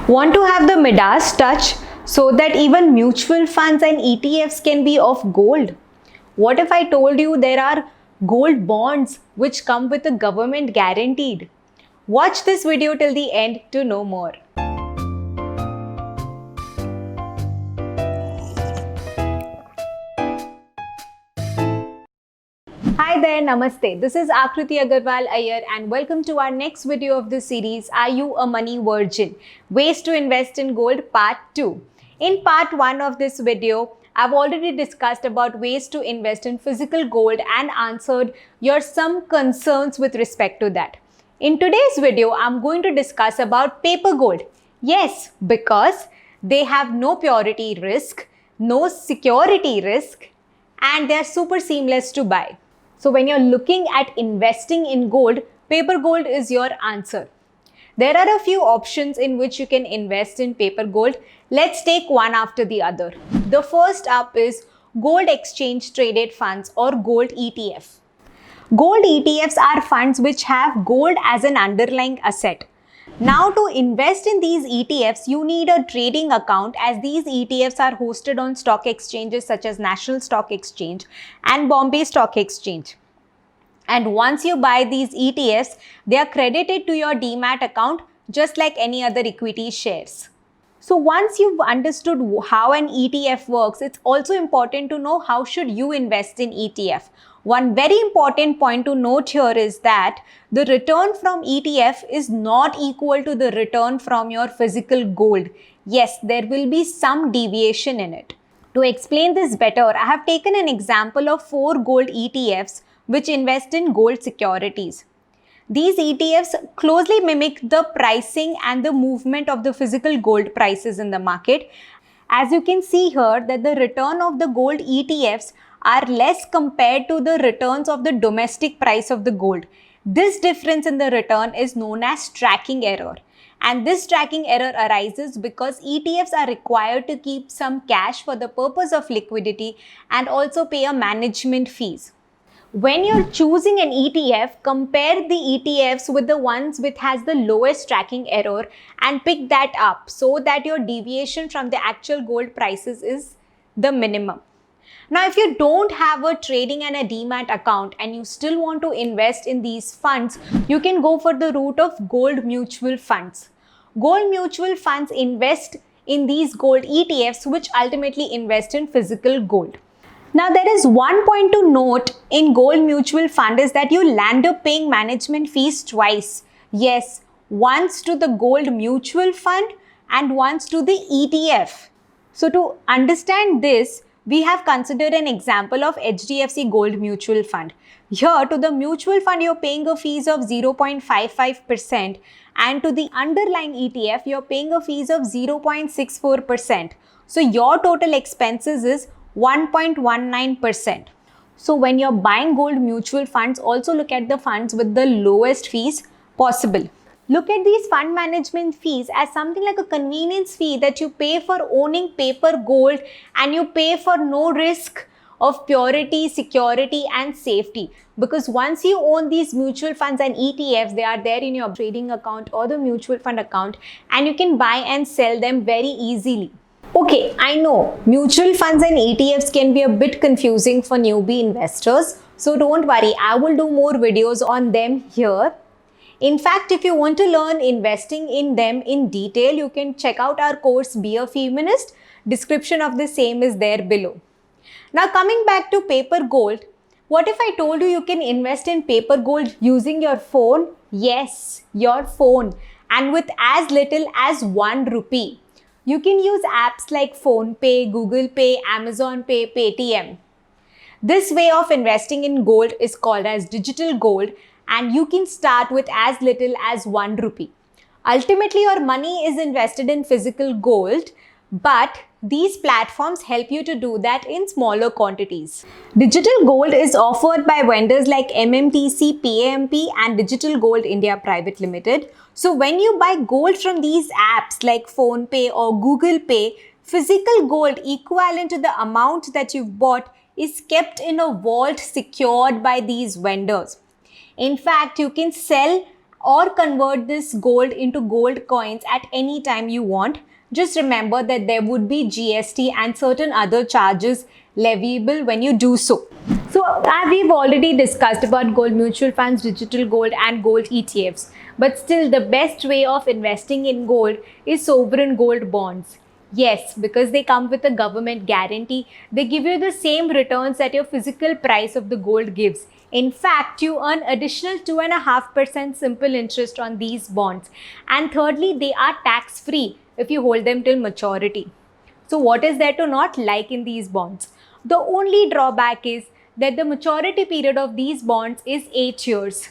Want to have the Midas touch so that even mutual funds and ETFs can be of gold? What if I told you there are gold bonds which come with a government guaranteed? Watch this video till the end to know more. Hi there, Namaste. This is Akriti Agarwal Iyer and welcome to our next video of the series, Are You a Money Virgin? Ways to Invest in Gold Part 2. In Part 1 of this video, I've already discussed about ways to invest in physical gold and answered your some concerns with respect to that. In today's video, I'm going to discuss about paper gold. Yes, because they have no purity risk, no security risk, and they're super seamless to buy. So when you're looking at investing in gold, paper gold is your answer. There are a few options in which you can invest in paper gold. Let's take one after the other. The first up is gold exchange traded funds or gold ETF. Gold ETFs are funds which have gold as an underlying asset. Now to invest in these ETFs, you need a trading account as these ETFs are hosted on stock exchanges such as National Stock Exchange and Bombay Stock Exchange. And once you buy these ETFs, they are credited to your demat account just like any other equity shares. So once you've understood how an ETF works, it's also important to know how should you invest in ETF. One very important point to note here is that the return from ETF is not equal to the return from your physical gold. Yes, there will be some deviation in it. To explain this better, I have taken an example of 4 gold ETFs which invest in gold securities. These ETFs closely mimic the pricing and the movement of the physical gold prices in the market. As you can see here that the return of the gold ETFs are less compared to the returns of the domestic price of the gold. This difference in the return is known as tracking error. And this tracking error arises because ETFs are required to keep some cash for the purpose of liquidity and also pay a management fees. When you're choosing an ETF, compare the ETFs with the ones which has the lowest tracking error and pick that up so that your deviation from the actual gold prices is the minimum. Now, if you don't have a trading and a demat account and you still want to invest in these funds, you can go for the route of gold mutual funds. Gold mutual funds invest in these gold ETFs which ultimately invest in physical gold. Now, there is one point to note in gold mutual fund is that you land up paying management fees twice. Yes, once to the gold mutual fund and once to the ETF. So to understand this, we have considered an example of HDFC Gold Mutual Fund. Here to the mutual fund, you're paying a fees of 0.55% and to the underlying ETF, you're paying a fees of 0.64%. So your total expenses is 1.19%. So when you're buying gold mutual funds, also look at the funds with the lowest fees possible. Look at these fund management fees as something like a convenience fee that you pay for owning paper gold and you pay for no risk of purity, security and safety. Because once you own these mutual funds and ETFs, they are there in your trading account or the mutual fund account and you can buy and sell them very easily. Okay, I know mutual funds and ETFs can be a bit confusing for newbie investors. So don't worry, I will do more videos on them here. In fact, if you want to learn investing in them in detail, you can check out our course Be a Feminist. Description of the same is there below. Now coming back to paper gold, what if I told you can invest in paper gold using your phone? Yes, your phone, and with as little as 1 rupee. You can use apps like PhonePe, Google Pay, Amazon Pay, Paytm. This way of investing in gold is called as digital gold and you can start with as little as 1 rupee. Ultimately, your money is invested in physical gold, but these platforms help you to do that in smaller quantities. Digital gold is offered by vendors like MMTC, PAMP and Digital Gold India Private Limited. So when you buy gold from these apps like PhonePe or Google Pay, physical gold equivalent to the amount that you've bought is kept in a vault secured by these vendors. In fact, you can sell or convert this gold into gold coins at any time you want. Just remember that there would be GST and certain other charges leviable when you do so. So we've already discussed about gold mutual funds, digital gold and gold ETFs. But still the best way of investing in gold is sovereign gold bonds. Yes, because they come with a government guarantee. They give you the same returns that your physical price of the gold gives. In fact, you earn additional 2.5% simple interest on these bonds. And thirdly, they are tax-free if you hold them till maturity. So what is there to not like in these bonds? The only drawback is that the maturity period of these bonds is 8 years.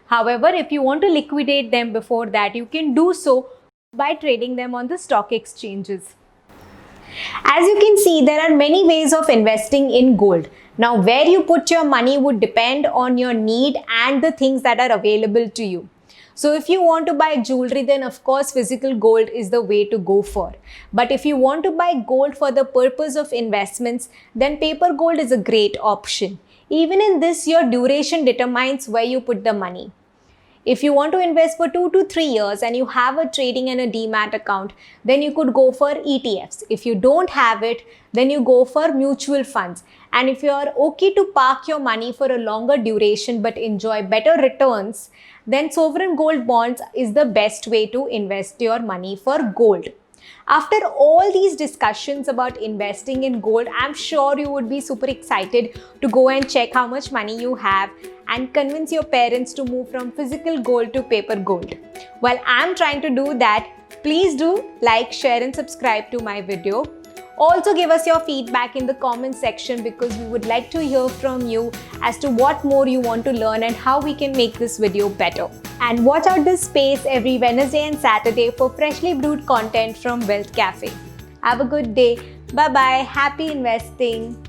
However, if you want to liquidate them before that, you can do so by trading them on the stock exchanges. As you can see, there are many ways of investing in gold. Now, where you put your money would depend on your need and the things that are available to you. So if you want to buy jewelry, then of course physical gold is the way to go for. But if you want to buy gold for the purpose of investments, then paper gold is a great option. Even in this, your duration determines where you put the money. If you want to invest for 2 to 3 years and you have a trading and a demat account, then you could go for ETFs. If you don't have it, then you go for mutual funds. And if you are okay to park your money for a longer duration but enjoy better returns, then sovereign gold bonds is the best way to invest your money for gold. After all these discussions about investing in gold, I'm sure you would be super excited to go and check how much money you have and convince your parents to move from physical gold to paper gold. While I'm trying to do that, please do like, share and subscribe to my video. Also give us your feedback in the comment section because we would like to hear from you as to what more you want to learn and how we can make this video better. And watch out this space every Wednesday and Saturday for freshly brewed content from Wealth Cafe. Have a good day. Bye bye. Happy investing.